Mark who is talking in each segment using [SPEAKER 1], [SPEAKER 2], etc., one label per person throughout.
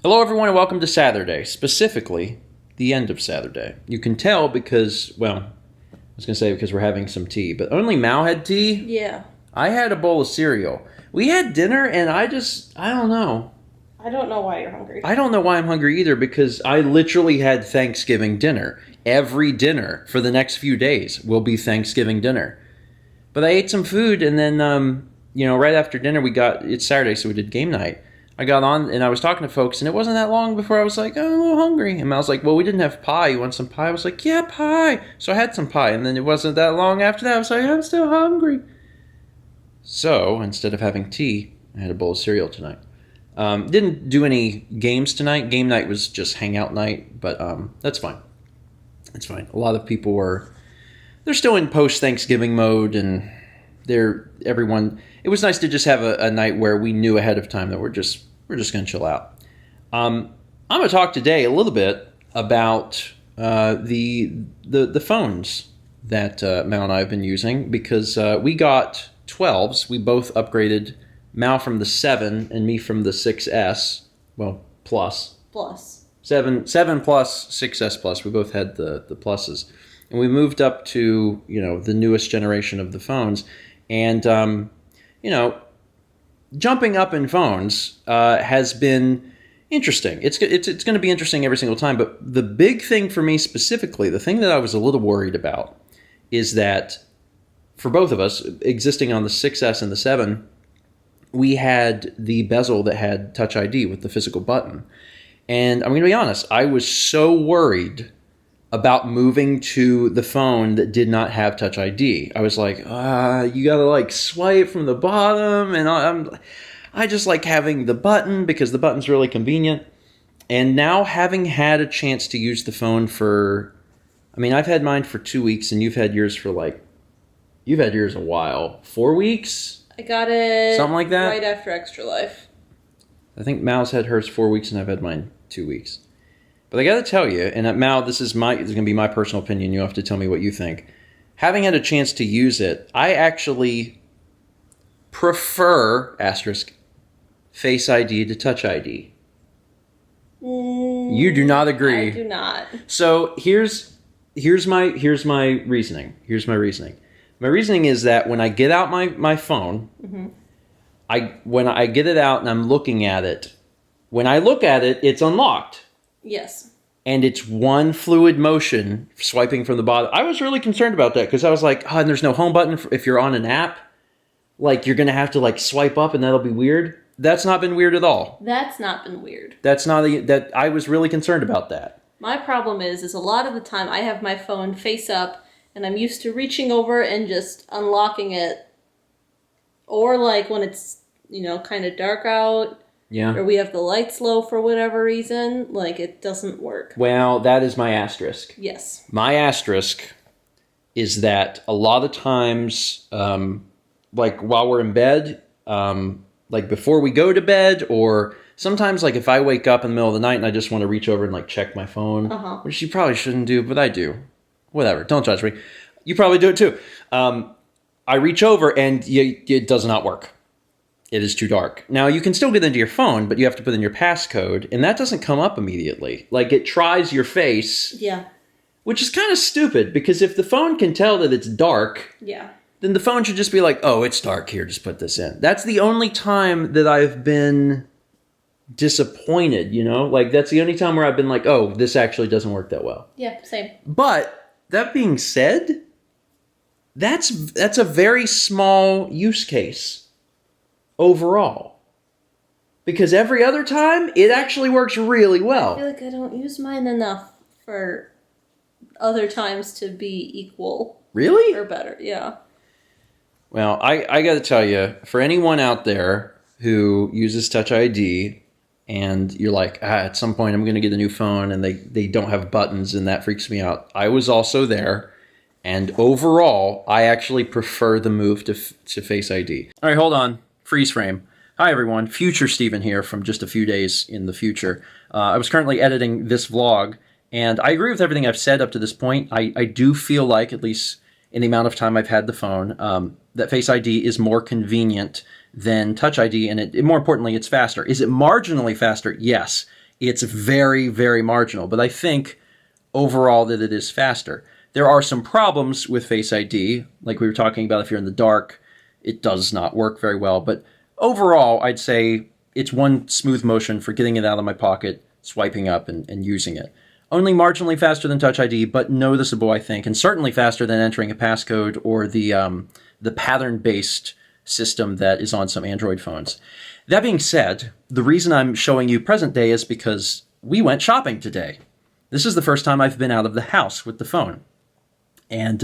[SPEAKER 1] Hello, everyone, and welcome to Saturday, specifically the end of Saturday. You can tell because, well, I was going to say because we're having some tea, but only Mao had tea.
[SPEAKER 2] Yeah.
[SPEAKER 1] I had a bowl of cereal. We had dinner, and I don't know.
[SPEAKER 2] I don't know why you're hungry.
[SPEAKER 1] I don't know why I'm hungry either, because I literally had Thanksgiving dinner. Every dinner for the next few days will be Thanksgiving dinner. But I ate some food, and then, right after dinner, it's Saturday, so we did game night. I got on, and I was talking to folks, and it wasn't that long before I was like, oh, I'm a little hungry. And I was like, well, we didn't have pie. You want some pie? I was like, yeah, pie. So I had some pie, and then it wasn't that long after that. I was like, I'm still hungry. So instead of having tea, I had a bowl of cereal tonight. Didn't do any games tonight. Game night was just hangout night, but that's fine. It's fine. A lot of people they're still in post-Thanksgiving mode, and it was nice to just have a night where we knew ahead of time that we're just going to chill out. I'm going to talk today a little bit about the phones that Mal and I have been using, because we got 12s. We both upgraded, Mal from the 7 and me from the 6S. Well, plus. 7 plus, 6S plus. We both had the pluses. And we moved up to, the newest generation of the phones. And, jumping up in phones has been interesting. It's going to be interesting every single time. But the big thing for me specifically, the thing that I was a little worried about, is that for both of us, existing on the 6S and the 7, we had the bezel that had Touch ID with the physical button. And I'm going to be honest, I was so worried about moving to the phone that did not have Touch ID. I was like, you gotta swipe from the bottom, and I just like having the button because the button's really convenient. And now, having had a chance to use the phone I've had mine for 2 weeks, and you've had yours a while. 4 weeks?
[SPEAKER 2] I got it
[SPEAKER 1] something like that?
[SPEAKER 2] right after Extra Life.
[SPEAKER 1] I think Mal's had hers 4 weeks, and I've had mine 2 weeks. But I got to tell you, and Mal, this is going to be my personal opinion. You have to tell me what you think. Having had a chance to use it, I actually prefer Face ID to Touch ID. You do not agree.
[SPEAKER 2] I do not.
[SPEAKER 1] So here's my reasoning. My reasoning is that when I get out my phone, mm-hmm. When I get it out and I'm looking at it, when I look at it, it's unlocked.
[SPEAKER 2] Yes.
[SPEAKER 1] And it's one fluid motion, swiping from the bottom. I was really concerned about that because I was like, and there's no home button if you're on an app. You're going to have to swipe up, and that'll be weird. That's not been weird at all.
[SPEAKER 2] That's not been weird.
[SPEAKER 1] I was really concerned about that.
[SPEAKER 2] My problem is a lot of the time I have my phone face up, and I'm used to reaching over and just unlocking it. Or when it's, kind of dark out.
[SPEAKER 1] Yeah.
[SPEAKER 2] Or we have the lights low for whatever reason, it doesn't work.
[SPEAKER 1] Well, that is my asterisk.
[SPEAKER 2] Yes.
[SPEAKER 1] My asterisk is that a lot of times, while we're in bed, before we go to bed, or sometimes if I wake up in the middle of the night and I just want to reach over and check my phone, which you probably shouldn't do, but I do. Whatever, don't judge me. You probably do it too. I reach over and it does not work. It is too dark. Now, you can still get into your phone, but you have to put in your passcode, and that doesn't come up immediately. It tries your face.
[SPEAKER 2] Yeah.
[SPEAKER 1] Which is kind of stupid, because if the phone can tell that it's dark,
[SPEAKER 2] yeah, then
[SPEAKER 1] the phone should just be like, oh, it's dark, here, just put this in. That's the only time that I've been disappointed, that's the only time where I've been like, oh, this actually doesn't work that well.
[SPEAKER 2] Yeah, same.
[SPEAKER 1] But, that being said, that's a very small use case. Overall, because every other time it actually works really well.
[SPEAKER 2] I feel like I don't use mine enough for other times to be equal.
[SPEAKER 1] Really?
[SPEAKER 2] Or better, yeah.
[SPEAKER 1] Well, I got to tell you, for anyone out there who uses Touch ID and you're like, at some point I'm going to get a new phone and they don't have buttons and that freaks me out. I was also there, and overall, I actually prefer the move to Face ID. All right, hold on. Freeze frame. Hi, everyone. Future Steven here from just a few days in the future. I was currently editing this vlog, and I agree with everything I've said up to this point. I do feel like, at least in the amount of time I've had the phone, that Face ID is more convenient than Touch ID, and more importantly, it's faster. Is it marginally faster? Yes. It's very, very marginal, but I think overall that it is faster. There are some problems with Face ID, like we were talking about. If you're in the dark, it does not work very well, but overall, I'd say it's one smooth motion for getting it out of my pocket, swiping up, and using it. Only marginally faster than Touch ID, but noticeable, I think, and certainly faster than entering a passcode or the pattern-based system that is on some Android phones. That being said, the reason I'm showing you present day is because we went shopping today. This is the first time I've been out of the house with the phone. And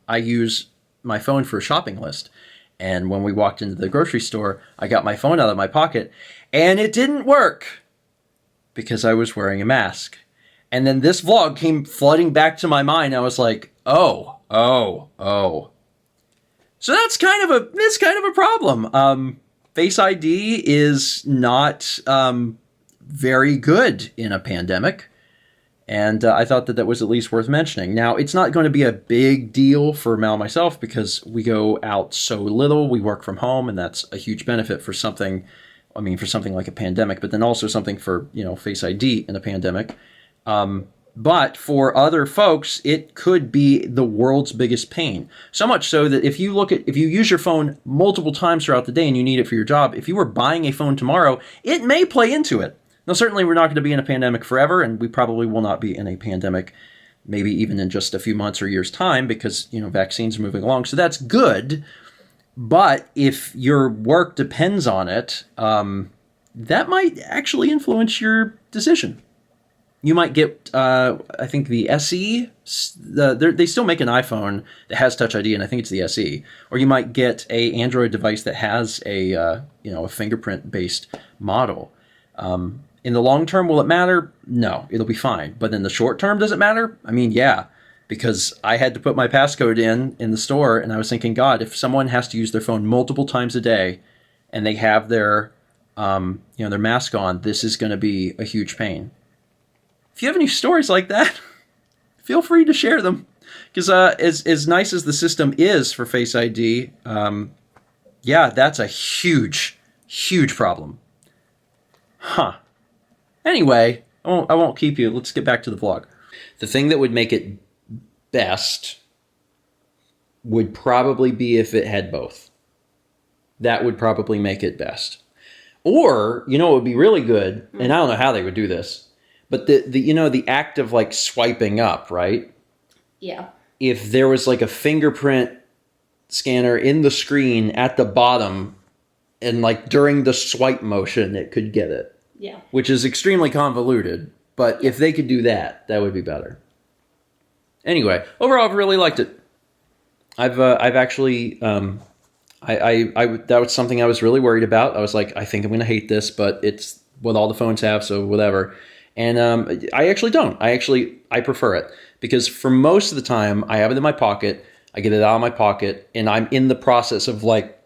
[SPEAKER 1] I use my phone for a shopping list. And when we walked into the grocery store, I got my phone out of my pocket, and it didn't work because I was wearing a mask. And then this vlog came flooding back to my mind. I was like, oh. So that's kind of a problem. Face ID is not very good in a pandemic. And I thought that was at least worth mentioning. Now, it's not going to be a big deal for Mal and myself because we go out so little. We work from home, and that's a huge benefit for something like a pandemic, but then also something for, Face ID in a pandemic. But for other folks, it could be the world's biggest pain. So much so that if you use your phone multiple times throughout the day and you need it for your job, if you were buying a phone tomorrow, it may play into it. Now, certainly we're not going to be in a pandemic forever, and we probably will not be in a pandemic maybe even in just a few months or years' time because, vaccines are moving along. So that's good. But if your work depends on it, that might actually influence your decision. You might get, I think, the SE. They still make an iPhone that has Touch ID, and I think it's the SE. Or you might get a Android device that has a fingerprint-based model. In the long term, will it matter? No, it'll be fine. But in the short term, does it matter? I mean, yeah, because I had to put my passcode in the store, and I was thinking, God, if someone has to use their phone multiple times a day, and they have their mask on, this is going to be a huge pain. If you have any stories like that, feel free to share them. Because as nice as the system is for Face ID, that's a huge, huge problem. Huh. Anyway, I won't keep you. Let's get back to the vlog. The thing that would make it best would probably be if it had both. That would probably make it best. Or, it would be really good, and I don't know how they would do this, but the act of like swiping up, right?
[SPEAKER 2] Yeah.
[SPEAKER 1] If there was like a fingerprint scanner in the screen at the bottom, and like during the swipe motion, it could get it.
[SPEAKER 2] Yeah. Which
[SPEAKER 1] is extremely convoluted, but if they could do that, that would be better. Anyway, overall, I've really liked it. I've actually, that was something I was really worried about. I was like, I think I'm going to hate this, but it's what all the phones have, so whatever. And I actually don't. I prefer it because for most of the time, I have it in my pocket. I get it out of my pocket, and I'm in the process of like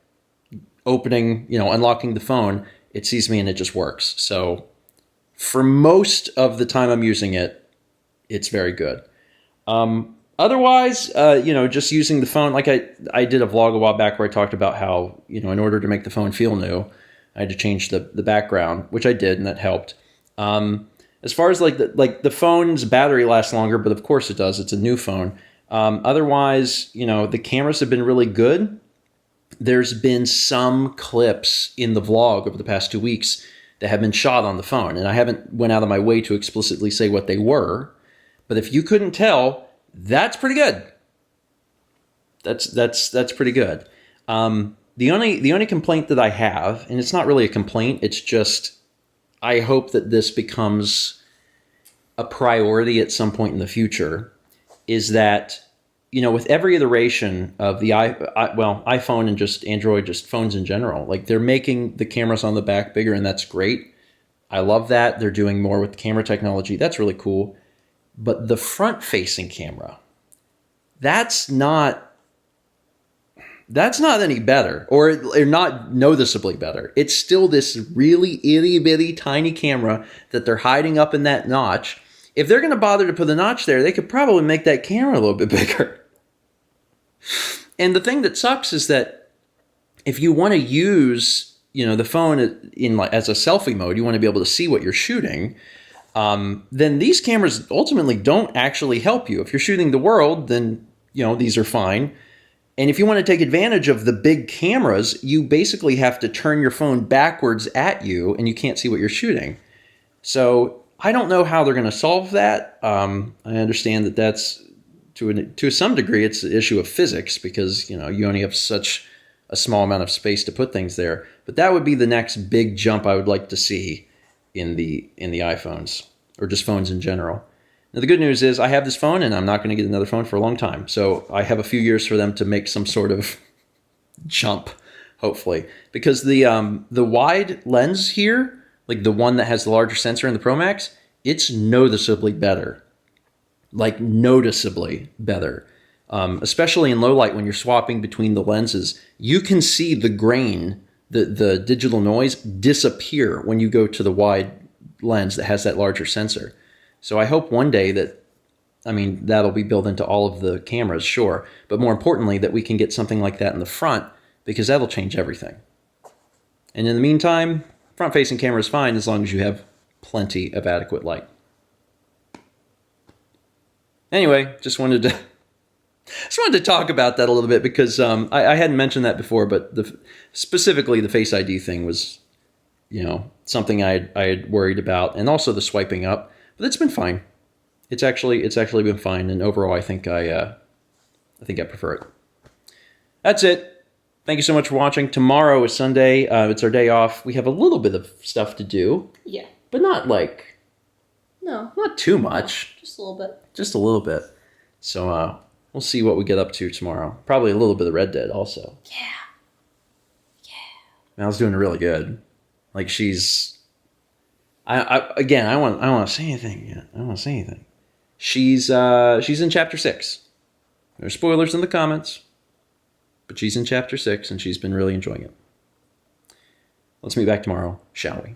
[SPEAKER 1] opening, unlocking the phone. It sees me and it just works. So for most of the time I'm using it, it's very good. Otherwise, just using the phone, like I did a vlog a while back where I talked about how, in order to make the phone feel new, I had to change the background, which I did, and that helped. As far as the phone's battery lasts longer, but of course it does. It's a new phone. Otherwise, the cameras have been really good. There's been some clips in the vlog over the past 2 weeks that have been shot on the phone, and I haven't went out of my way to explicitly say what they were. But if you couldn't tell, that's pretty good. That's pretty good. The only complaint that I have, and it's not really a complaint, it's just I hope that this becomes a priority at some point in the future, is that with every iteration of the iPhone and just Android, just phones in general, like they're making the cameras on the back bigger, and that's great. I love that. They're doing more with the camera technology. That's really cool. But the front-facing camera, that's not any better, or not noticeably better. It's still this really itty-bitty tiny camera that they're hiding up in that notch. If they're going to bother to put a notch there, they could probably make that camera a little bit bigger. And the thing that sucks is that if you want to use, the phone as a selfie mode, you want to be able to see what you're shooting. then these cameras ultimately don't actually help you. If you're shooting the world, then these are fine. And if you want to take advantage of the big cameras, you basically have to turn your phone backwards at you, and you can't see what you're shooting. So I don't know how they're going to solve that. I understand that that's to some degree it's an issue of physics because you only have such a small amount of space to put things there. But that would be the next big jump I would like to see in the iPhones or just phones in general. Now, the good news is I have this phone and I'm not going to get another phone for a long time. So I have a few years for them to make some sort of jump, hopefully. Because the wide lens here, like the one that has the larger sensor in the Pro Max, it's noticeably better. Like noticeably better. Especially in low light when you're swapping between the lenses. You can see the grain, the digital noise disappear when you go to the wide lens that has that larger sensor. So I hope one day that'll be built into all of the cameras, sure. But more importantly, that we can get something like that in the front because that'll change everything. And in the meantime, front-facing camera is fine as long as you have plenty of adequate light. Anyway, just wanted to talk about that a little bit because I hadn't mentioned that before, but specifically the Face ID thing was, something I had worried about, and also the swiping up. But it's been fine. It's actually been fine, and overall, I think I prefer it. That's it. Thank you so much for watching. Tomorrow is Sunday. It's our day off. We have a little bit of stuff to do.
[SPEAKER 2] Yeah.
[SPEAKER 1] But not
[SPEAKER 2] not
[SPEAKER 1] too much.
[SPEAKER 2] Just a little bit.
[SPEAKER 1] Just a little bit. So we'll see what we get up to tomorrow. Probably a little bit of Red Dead also.
[SPEAKER 2] Yeah.
[SPEAKER 1] Mal's doing really good. Like she's. I don't want to say anything yet. I don't want to say anything. She's in chapter 6. There's spoilers in the comments, but she's in chapter 6 and she's been really enjoying it. Let's meet back tomorrow, shall we?